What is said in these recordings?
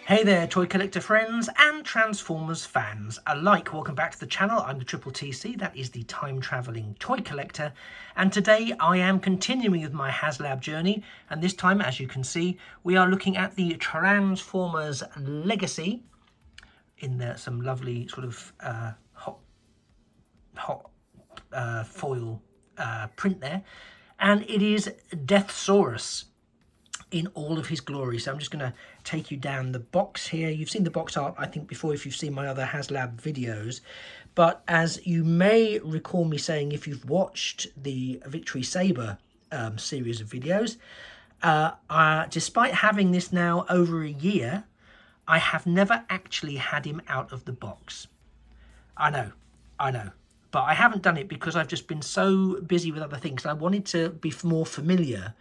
Hey there, toy collector friends and Transformers fans alike. Welcome back to the channel. I'm the Triple TC, that is the time-travelling toy collector. And today I am continuing with my HasLab journey. And this time, as you can see, we are looking at the Transformers Legacy in some lovely sort of hot foil print there. And it is Deathsaurus in all of his glory. So I'm just going to take you down the box here. You've seen the box art, I think, before if you've seen my other HasLab videos. But as you may recall me saying, if you've watched the Victory Saber series of videos, despite having this now over a year, I have never actually had him out of the box. I know. But I haven't done it because I've just been so busy with other things. I wanted to be more familiar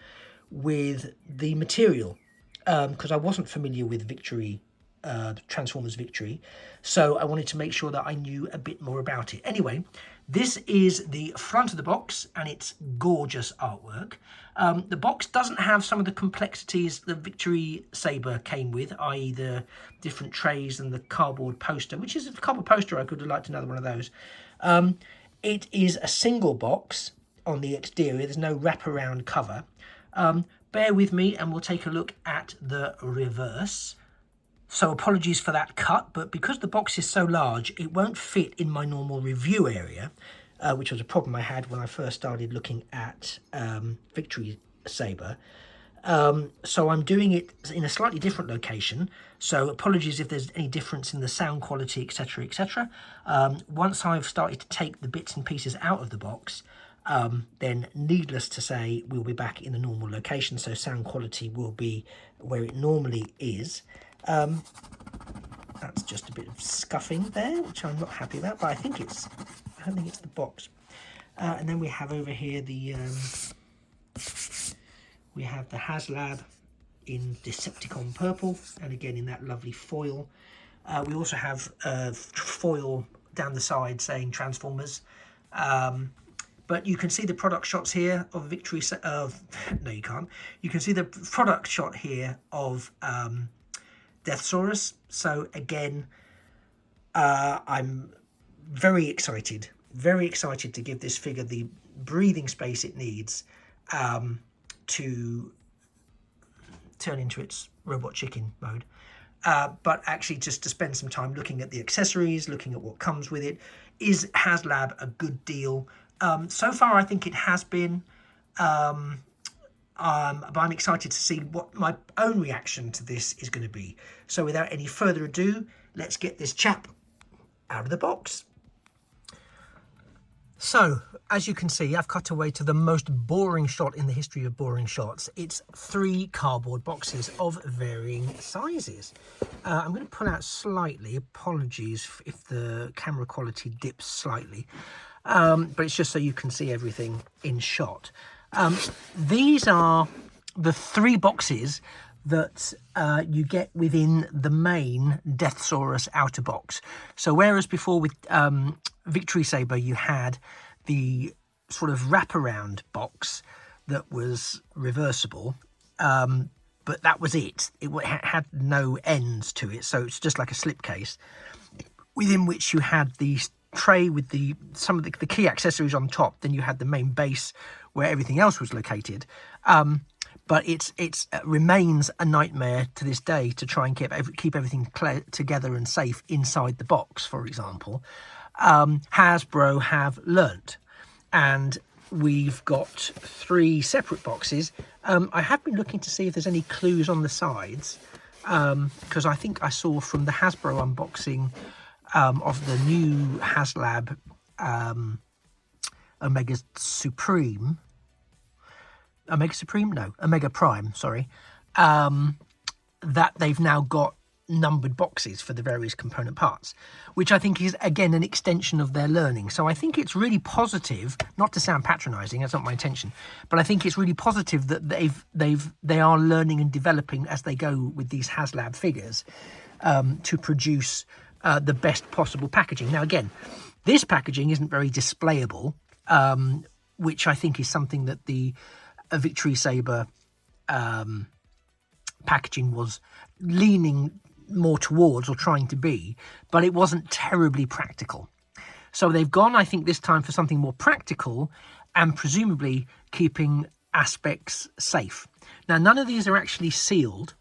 with the material because I wasn't familiar with Victory, Transformers Victory, so I wanted to make sure that I knew a bit more about it. Anyway, this is the front of the box and it's gorgeous artwork. The box doesn't have some of the complexities the Victory Saber came with, i.e. the different trays and the cardboard poster, which is a cardboard poster. I could have liked another one of those. It is a single box on the exterior. There's no wraparound cover. Bear with me and we'll take a look at the reverse. So apologies for that cut, but because the box is so large, it won't fit in my normal review area, which was a problem I had when I first started looking at Victory Saber. So I'm doing it in a slightly different location. So apologies if there's any difference in the sound quality, etc., etc. Once I've started to take the bits and pieces out of the box, then needless to say, we'll be back in the normal location, so sound quality will be where it normally is. That's just a bit of scuffing there, which I'm not happy about, but I don't think it's the box. And then we have over here the we have the HasLab in Decepticon purple, and again in that lovely foil. We also have foil down the side saying Transformers. But you can see the product shots here of Victory. No, you can't. You can see the product shot here of Deathsaurus. So again, I'm very excited to give this figure the breathing space it needs to turn into its robot chicken mode. But actually just to spend some time looking at the accessories, looking at what comes with it. Is HasLab a good deal? So far, I think it has been, but I'm excited to see what my own reaction to this is going to be. So without any further ado, let's get this chap out of the box. So, as you can see, I've cut away to the most boring shot in the history of boring shots. It's 3 cardboard boxes of varying sizes. I'm going to pull out slightly. Apologies if the camera quality dips slightly. But it's just so you can see everything in shot. These are the 3 boxes that you get within the main Deathsaurus outer box. So whereas before with Victory Saber you had the sort of wraparound box that was reversible, but that was it. It had no ends to it, so it's just like a slipcase, within which you had the tray with some of the key accessories on top. Then you had the main base where everything else was located. But it remains a nightmare to this day to try and keep everything together and safe inside the box, for example. Hasbro have learnt, and we've got 3 separate boxes. I have been looking to see if there's any clues on the sides, because I think I saw from the Hasbro unboxing of the new HasLab Omega Prime, sorry, that they've now got numbered boxes for the various component parts, which I think is again an extension of their learning. So I think it's really positive, not to sound patronizing, that's not my intention, but I think it's really positive that they are learning and developing as they go with these HasLab figures to produce the best possible packaging. Now again, this packaging isn't very displayable, which I think is something that the Victory Saber packaging was leaning more towards or trying to be, but it wasn't terribly practical. So they've gone, I think, this time for something more practical and presumably keeping aspects safe. Now, none of these are actually sealed,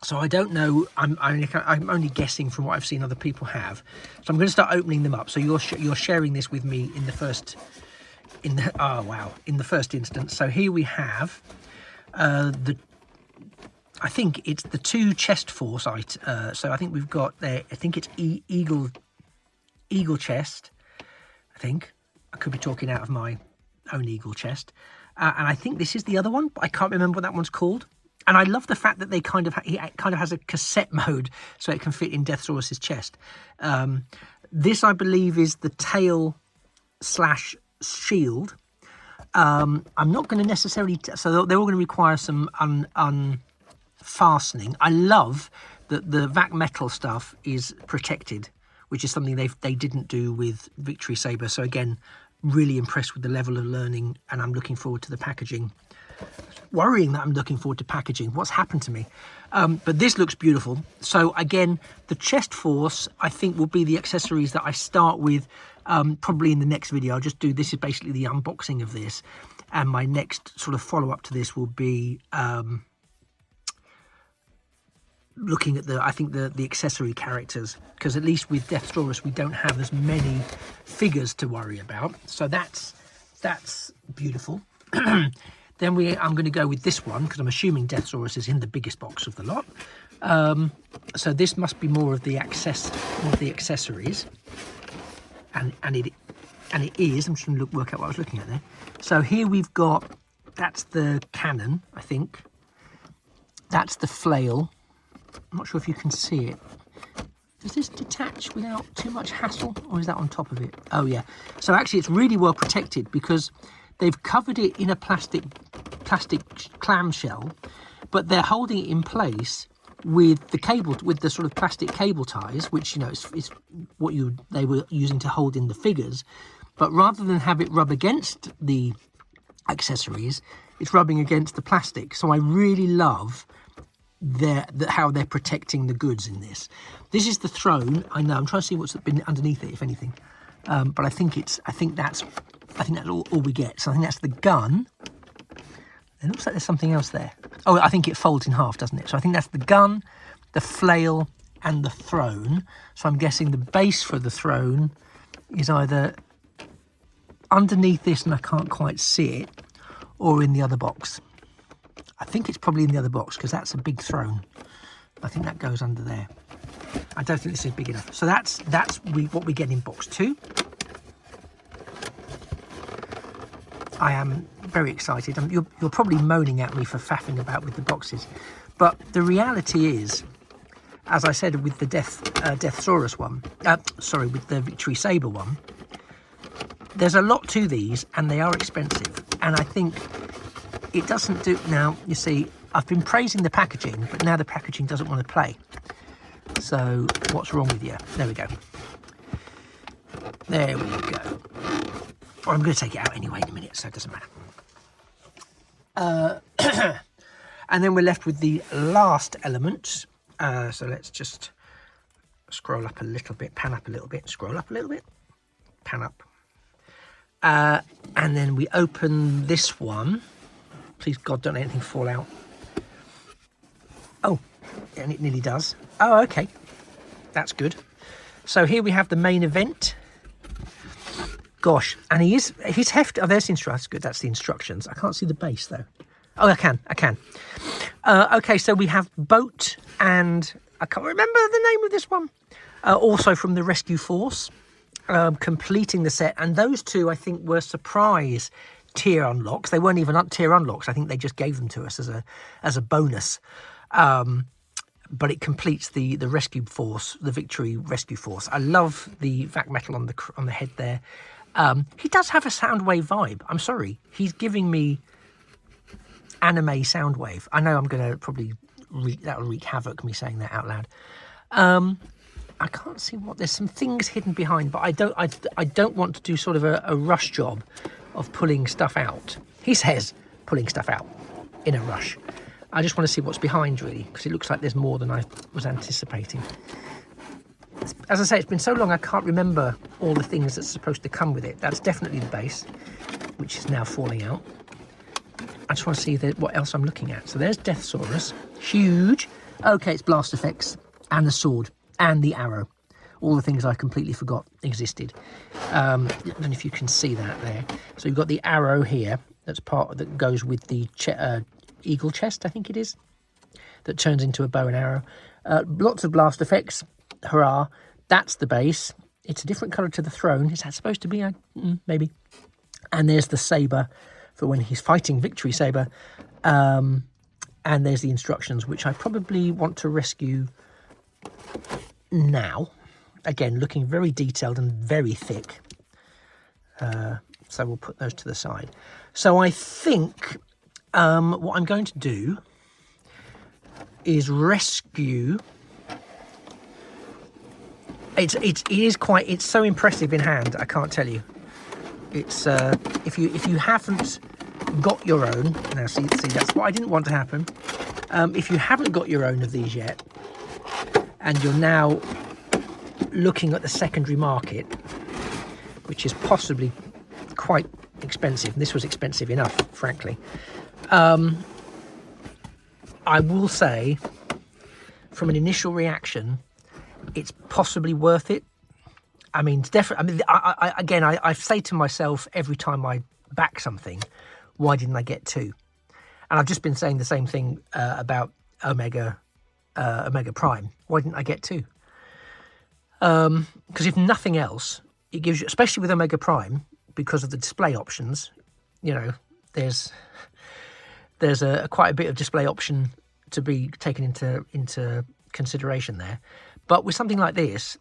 so I don't know. I'm only guessing from what I've seen other people have. So I'm going to start opening them up. So you're sharing this with me in the first instance. So here we have I think it's the 2 chest force. So I think we've got there. I think it's eagle chest. I think I could be talking out of my own eagle chest, and I think this is the other one, but I can't remember what that one's called. And I love the fact that he kind of has a cassette mode, so it can fit in Deathsaurus's chest. This, I believe, is the tail / shield. I'm not going to necessarily... So they're all going to require some unfastening. I love that the vac metal stuff is protected, which is something they didn't do with Victory Saber. So again, really impressed with the level of learning, and I'm looking forward to the packaging. Worrying that I'm looking forward to packaging. What's happened to me? But this looks beautiful. So again, the chest force, I think, will be the accessories that I start with probably in the next video. I'll just do, this is basically the unboxing of this, and my next sort of follow-up to this will be looking at the accessory characters, because at least with Deathsaurus we don't have as many figures to worry about. So that's beautiful. Then I'm going to go with this one, because I'm assuming Deathsaurus is in the biggest box of the lot. So this must be more of the accessories, and it is. I'm just going to work out what I was looking at there. So here we've got, that's the cannon, I think. That's the flail. I'm not sure if you can see it. Does this detach without too much hassle, or is that on top of it? Oh yeah. So actually it's really well protected, because they've covered it in a plastic clamshell, but they're holding it in place with the sort of plastic cable ties, which, you know, is what they were using to hold in the figures. But rather than have it rub against the accessories, it's rubbing against the plastic. So I really love how they're protecting the goods in this. This is the throne. I know, I'm trying to see what's been underneath it, if anything. But I think that's all we get. So I think that's the gun. It looks like there's something else there. Oh, I think it folds in half, doesn't it? So I think that's the gun, the flail, and the throne. So I'm guessing the base for the throne is either underneath this, and I can't quite see it, or in the other box. I think it's probably in the other box, because that's a big throne. I think that goes under there. I don't think this is big enough. So that's what we get in box 2. I am very excited. You're probably moaning at me for faffing about with the boxes, but the reality is, as I said with the Deathsaurus one, with the Victory Saber one, there's a lot to these, and they are expensive. And I think it doesn't do. Now, you see, I've been praising the packaging, but now the packaging doesn't want to play. So what's wrong with you? There we go. There we go. Well, I'm going to take it out anyway in a minute, so it doesn't matter. And then we're left with the last element. So let's just scroll up a little bit, pan up a little bit, scroll up a little bit, pan up. And then we open this one. Please, God, don't let anything fall out. Oh, and it nearly does. Oh, okay. That's good. So here we have the main event. Gosh, and he's hefty. Oh, there's the instructions. Good, that's the instructions. I can't see the base, though. Oh, I can. Okay, so we have Boat, and I can't remember the name of this one. Also from the Rescue Force, completing the set. And those two, I think, were surprise tier unlocks. They weren't even tier unlocks. I think they just gave them to us as a bonus. But it completes the Rescue Force, the Victory Rescue Force. I love the vac metal on the head there. He does have a Soundwave vibe. I'm sorry. He's giving me anime Soundwave. I know I'm going to probably that'll wreak havoc, me saying that out loud. I can't see there's some things hidden behind, but I don't want to do sort of a rush job of pulling stuff out. He says pulling stuff out in a rush. I just want to see what's behind, really, because it looks like there's more than I was anticipating. As I say, it's been so long I can't remember all the things that's supposed to come with it. That's definitely the base, which is now falling out. I just want to see what else I'm looking at. So there's Deathsaurus, huge. Okay, it's blast effects and the sword and the arrow. All the things I completely forgot existed. I don't know if you can see that there. So you've got the arrow here. That's that goes with the eagle chest, I think it is, that turns into a bow and arrow. Lots of blast effects. Hurrah. That's the base. It's a different colour to the throne. Is that supposed to be? Maybe. And there's the sabre for when he's fighting, victory sabre. And there's the instructions, which I probably want to rescue now. Again, looking very detailed and very thick. So we'll put those to the side. So I think what I'm going to do is rescue. It's so impressive in hand. I can't tell you. It's if you haven't got your own now. See, that's what I didn't want to happen. If you haven't got your own of these yet, and you're now looking at the secondary market, which is possibly quite expensive. This was expensive enough, frankly. I will say, from an initial reaction, it's possibly worth it. I mean, definitely. I mean, I say to myself every time I back something, why didn't I get two? And I've just been saying the same thing about Omega Prime. Why didn't I get two? Because if nothing else, it gives you, especially with Omega Prime, because of the display options, you know, there's quite a bit of display option to be taken into consideration there. But with something like this,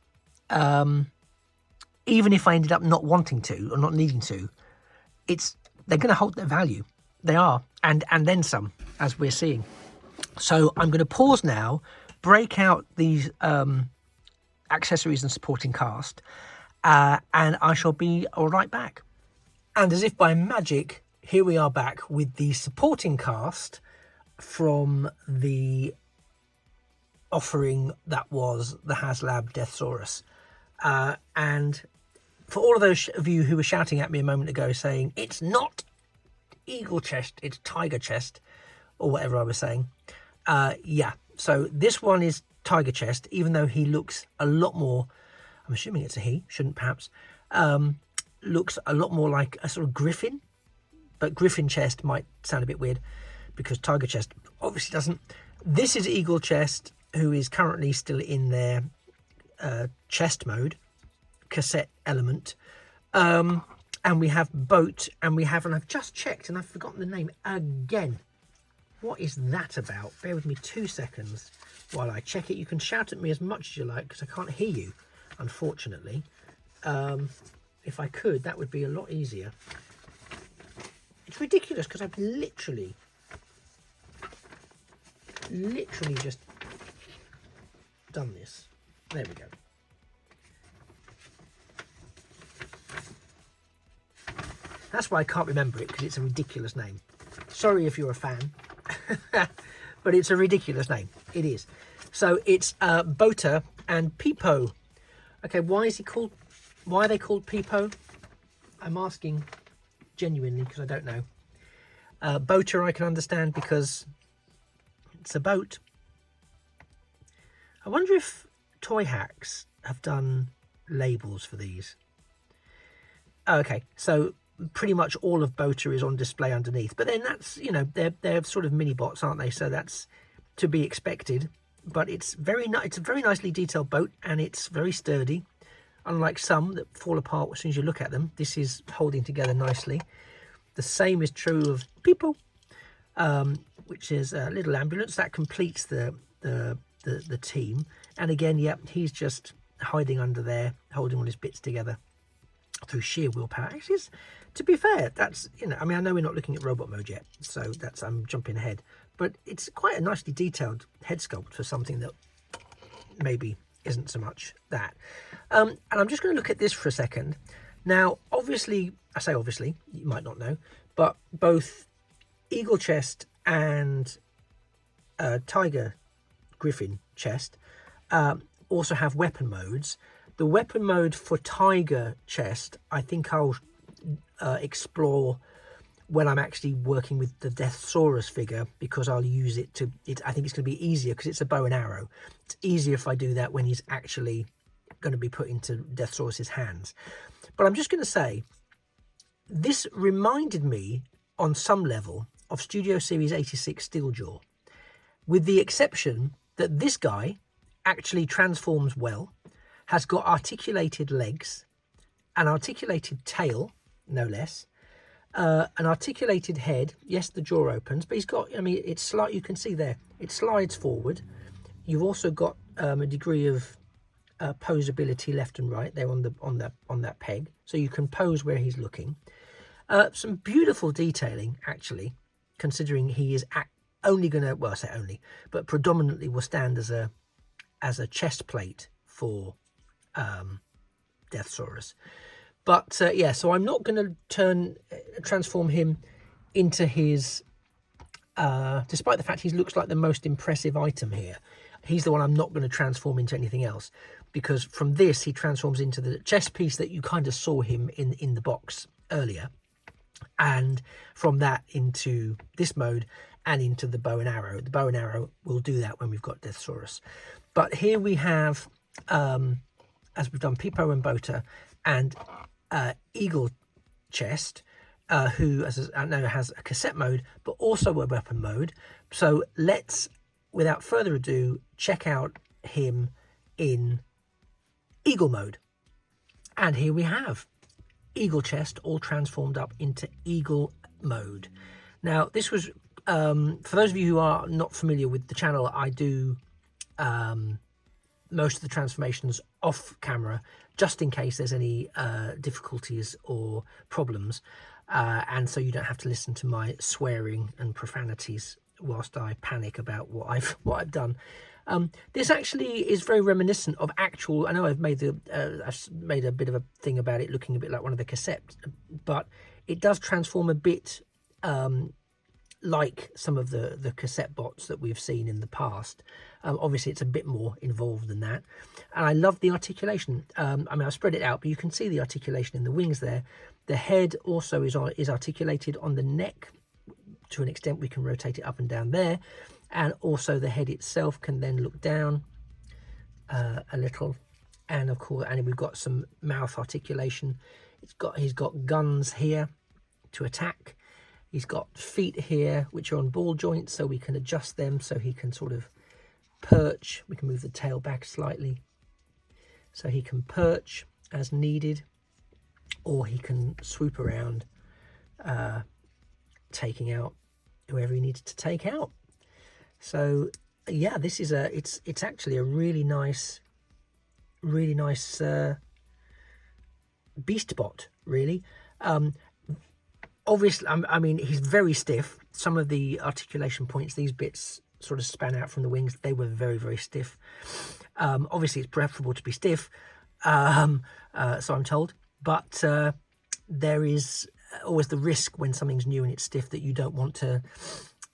even if I ended up not wanting to or not needing to, they're going to hold their value. They are, and then some, as we're seeing. So I'm going to pause now, break out these accessories and supporting cast, and I shall be all right back. And as if by magic, here we are back with the supporting cast from the offering that was the HasLab Deathsaurus. And for all of those of you who were shouting at me a moment ago saying, it's not eagle chest, it's tiger chest, or whatever I was saying. Yeah, so this one is tiger chest, even though he looks a lot more, I'm assuming it's a he, shouldn't perhaps, looks a lot more like a sort of griffin, but griffin chest might sound a bit weird because tiger chest obviously doesn't. This is eagle chest, who is currently still in their chest mode, cassette element. And we have boat, and we have, and I've just checked and I've forgotten the name again. What is that about? Bear with me 2 seconds while I check it. You can shout at me as much as you like because I can't hear you, unfortunately. If I could, that would be a lot easier. It's ridiculous because I've literally just done this. There we go. That's why I can't remember it, because it's a ridiculous name. Sorry if you're a fan, but it's a ridiculous name. It is. So it's Bota and Peepo. Okay, why are they called Peepo? I'm asking genuinely because I don't know. Bota I can understand because it's a boat. I wonder if Toy Hacks have done labels for these. Oh, okay, so pretty much all of Bota is on display underneath, but then that's, you know, they're sort of mini bots, aren't they? So that's to be expected. But it's a very nicely detailed boat, and it's very sturdy. Unlike some that fall apart as soon as you look at them, this is holding together nicely. The same is true of Peepo, which is a little ambulance that completes the team. And again, yeah, he's just hiding under there, holding all his bits together through sheer willpower. Actually, to be fair, that's, you know, I mean, I know we're not looking at robot mode yet, so that's, I'm jumping ahead, but it's quite a nicely detailed head sculpt for something that maybe isn't so much that. And I'm just going to look at this for a second. Now, obviously, I say obviously, you might not know, but both Eagle Chest and Tiger Griffin chest also have weapon modes. The weapon mode for Tiger chest, I think I'll explore when I'm actually working with the Deathsaurus figure, because I'll use it to, I think it's going to be easier because it's a bow and arrow. It's easier if I do that when he's actually going to be put into Deathsaurus's hands. But I'm just going to say, this reminded me on some level of Studio Series 86 Steeljaw, with the exception that this guy actually transforms well, has got articulated legs, an articulated tail, no less, an articulated head. Yes, the jaw opens, but he's got, I mean, it's slight, you can see there, it slides forward. You've also got a degree of posability left and right there on that peg, so you can pose where he's looking. Some beautiful detailing, actually, considering he is only going to, well, I say only, but predominantly will stand as a chest plate for Deathsaurus. But yeah, so I'm not going to transform him into his, despite the fact he looks like the most impressive item here, he's the one I'm not going to transform into anything else, because from this he transforms into the chest piece that you kind of saw him in the box earlier, and from that into this mode and into the bow and arrow. The bow and arrow will do that when we've got Deathsaurus. But here we have, as we've done, Peepo and Bota and Eagle Chest, who, as I know, has a cassette mode, but also a weapon mode. So let's, without further ado, check out him in Eagle mode. And here we have Eagle Chest all transformed up into Eagle mode. Now, this was, for those of you who are not familiar with the channel, I do most of the transformations off camera, just in case there's any difficulties or problems, and so you don't have to listen to my swearing and profanities whilst I panic about what I've done. This actually is very reminiscent of actual, I know I've made a bit of a thing about it looking a bit like one of the cassettes, but it does transform a bit like some of the cassette bots that we've seen in the past. Obviously it's a bit more involved than that, and I love the articulation. I mean, I've spread it out, but you can see the articulation in the wings there. The head also is articulated on the neck to an extent. We can rotate it up and down there, and also the head itself can then look down a little, and of course, and we've got some mouth articulation. He's got guns here to attack. He's got feet here which are on ball joints, so we can adjust them so he can sort of perch. We can move the tail back slightly so he can perch as needed, or he can swoop around, taking out whoever he needs to take out. So yeah, this is it's actually a really nice beast bot, really. Obviously, I mean, he's very stiff. Some of the articulation points, these bits sort of span out from the wings, they were very, very stiff. Obviously, it's preferable to be stiff, so I'm told. But there is always the risk when something's new and it's stiff that you don't want to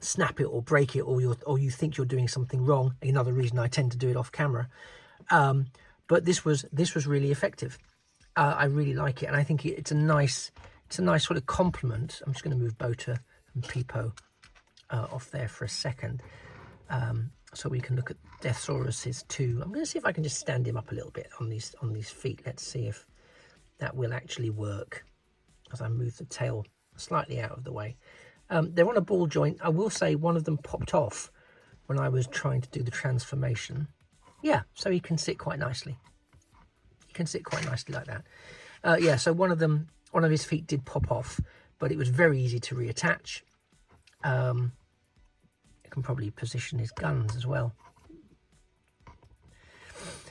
snap it or break it, or you think you're doing something wrong. Another reason I tend to do it off camera. But this was really effective. I really like it, and I think it's a nice sort of compliment. I'm just going to move Bota and Peepo off there for a second, so we can look at Deathsaurus's too. I'm going to see if I can just stand him up a little bit on these feet. Let's see if that will actually work as I move the tail slightly out of the way. They're on a ball joint. I will say one of them popped off when I was trying to do the transformation. Yeah, so he can sit quite nicely. He can sit quite nicely like that. Yeah, so one of his feet did pop off, but it was very easy to reattach. You can probably position his guns as well.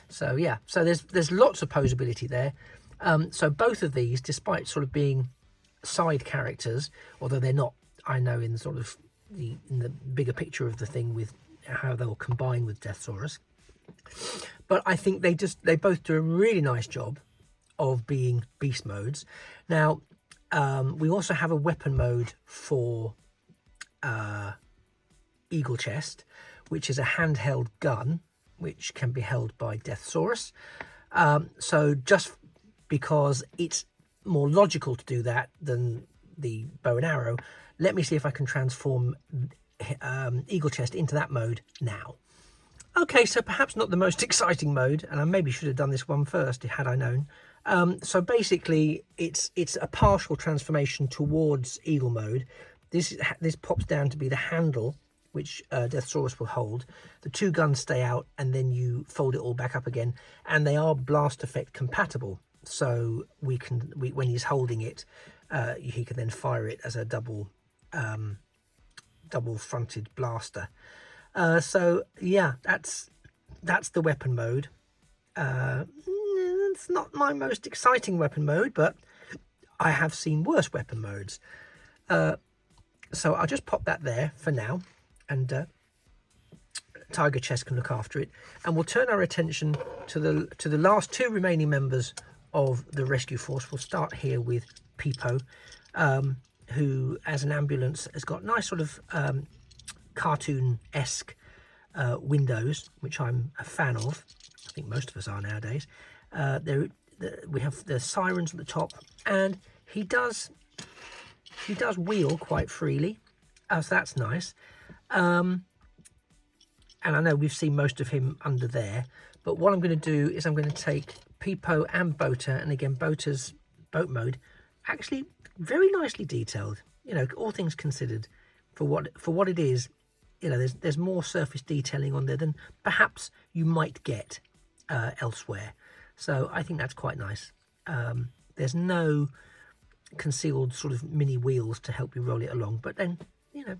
So yeah, so there's lots of posability there. So both of these, despite sort of being side characters, although they're not, I know, in sort of in the bigger picture of the thing with how they'll combine with Deathsaurus, but I think they both do a really nice job of being beast modes. Now, we also have a weapon mode for eagle chest, which is a handheld gun, which can be held by Deathsaurus. So just because it's more logical to do that than the bow and arrow, let me see if I can transform eagle chest into that mode now. Okay, so perhaps not the most exciting mode, and I maybe should have done this one first had I known. So basically it's a partial transformation towards eagle mode. This pops down to be the handle, which Deathsaurus will hold. The two guns stay out, and then you fold it all back up again, and they are blast effect compatible. So when he's holding it, he can then fire it as a double fronted blaster. So yeah, that's the weapon mode. It's not my most exciting weapon mode, but I have seen worse weapon modes. So I'll just pop that there for now, and Tiger Chest can look after it, and we'll turn our attention to the last two remaining members of the rescue force. We'll start here with Peepo, who as an ambulance has got nice sort of cartoon-esque windows, which I'm a fan of. I think most of us are nowadays. We have the sirens at the top, and he does wheel quite freely, so that's nice. And I know we've seen most of him under there, but what I'm going to do is I'm going to take Peepo and Bota, and again Bota's boat mode, actually very nicely detailed, you know, all things considered, for what it is. You know, there's more surface detailing on there than perhaps you might get elsewhere. So I think that's quite nice. There's no concealed sort of mini wheels to help you roll it along, but then, you know,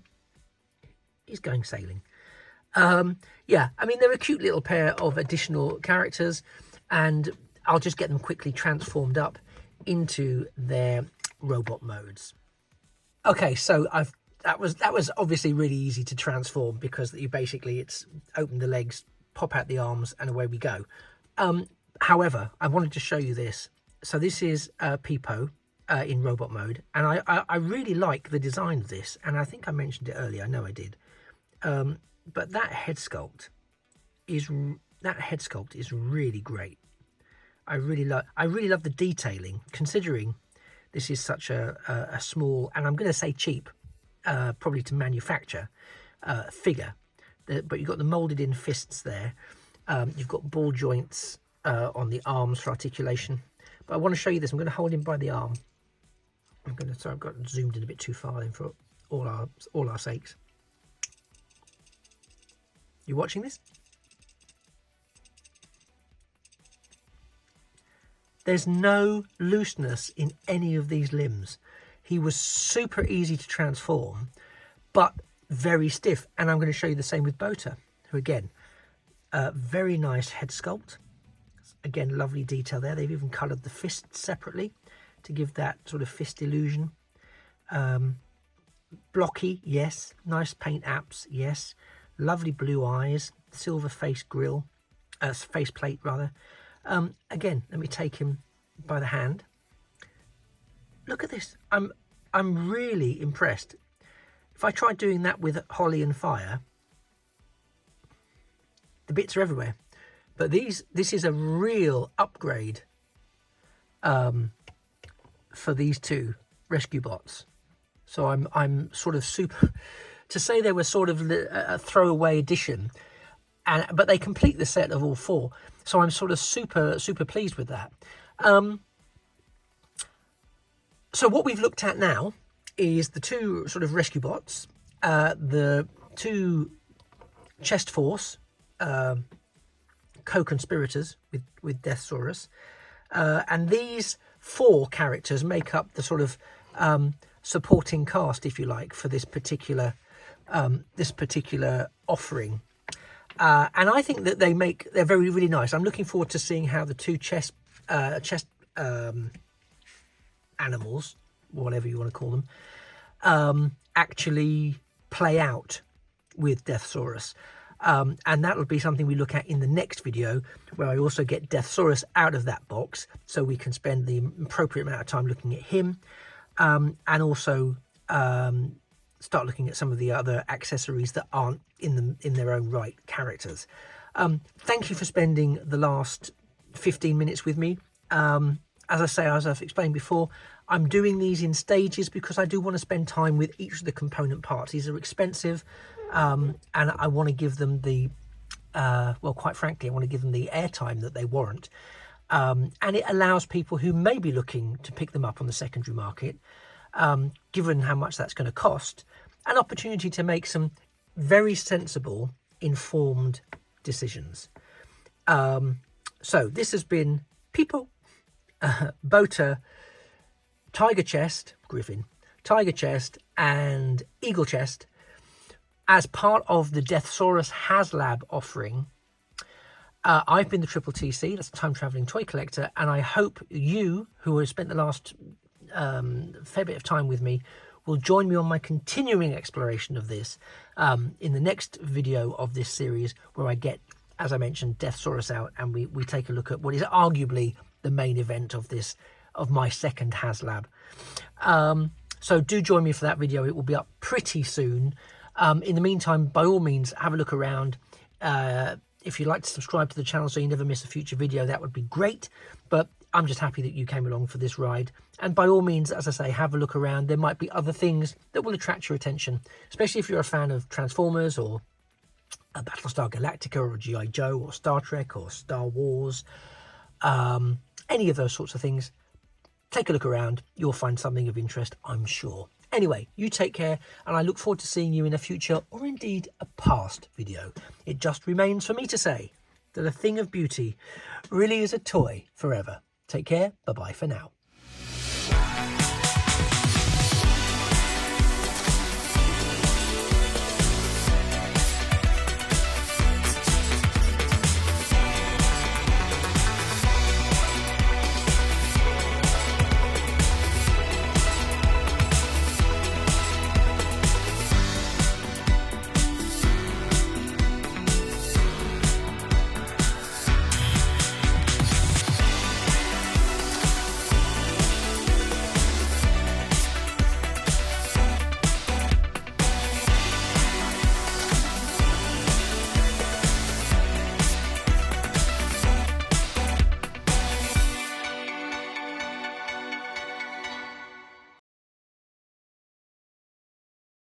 he's going sailing. Yeah, I mean, they're a cute little pair of additional characters, and I'll just get them quickly transformed up into their robot modes. Okay, so that was obviously really easy to transform, because it's open the legs, pop out the arms, and away we go. However, I wanted to show you this. So this is Peepo in robot mode, and I really like the design of this, and I think I mentioned it earlier. I know I did. But that head sculpt is really great. I really love the detailing, considering this is such a small, and I'm going to say cheap, probably to manufacture, figure. But you've got the molded in fists there. You've got ball joints on the arms for articulation. But I want to show you this. I'm going to hold him by the arm. Sorry, I've got zoomed in a bit too far then for all our sakes. You watching this? There's no looseness in any of these limbs. He was super easy to transform, but very stiff. And I'm going to show you the same with Bota, who again, very nice head sculpt. Again, lovely detail there. They've even coloured the fists separately to give that sort of fist illusion. Blocky, yes. Nice paint apps, yes. Lovely blue eyes, silver face faceplate rather. Again, let me take him by the hand. Look at this. I'm really impressed. If I tried doing that with Holly and Fire, the bits are everywhere. But this is a real upgrade for these two rescue bots. So I'm sort of super, to say they were sort of a throwaway addition, but they complete the set of all four. So I'm sort of super pleased with that. So what we've looked at now is the two sort of rescue bots, the two chest force co-conspirators with Deathsaurus, and these four characters make up the sort of supporting cast, if you like, for this particular offering. And I think that they're really nice. I'm looking forward to seeing how the two chest animals, whatever you want to call them, actually play out with Deathsaurus. And that will be something we look at in the next video, where I also get Deathsaurus out of that box, so we can spend the appropriate amount of time looking at him, and also start looking at some of the other accessories that aren't in their own right characters. Thank you for spending the last 15 minutes with me. As I say, as I've explained before, I'm doing these in stages because I do want to spend time with each of the component parts. These are expensive, and I want to give them the, well, quite frankly, I want to give them the airtime that they warrant. And it allows people who may be looking to pick them up on the secondary market, given how much that's going to cost, an opportunity to make some very sensible, informed decisions. So this has been People, Bota, Tiger Chest, Griffin, Tiger Chest and Eagle Chest as part of the Deathsaurus HasLab offering. I've been the Triple TC, that's a time traveling toy collector, and I hope you, who have spent the last fair bit of time with me, will join me on my continuing exploration of this in the next video of this series, where I get, as I mentioned, Deathsaurus out and we take a look at what is arguably the main event of this, of my second HasLab. So do join me for that video. It will be up pretty soon. In the meantime, by all means, have a look around. If you'd like to subscribe to the channel so you never miss a future video, that would be great. But I'm just happy that you came along for this ride. And by all means, as I say, have a look around. There might be other things that will attract your attention, especially if you're a fan of Transformers or a Battlestar Galactica or G.I. Joe or Star Trek or Star Wars. Any of those sorts of things. Take a look around. You'll find something of interest, I'm sure. Anyway, you take care, and I look forward to seeing you in a future or indeed a past video. It just remains for me to say that a thing of beauty really is a toy forever. Take care. Bye-bye for now.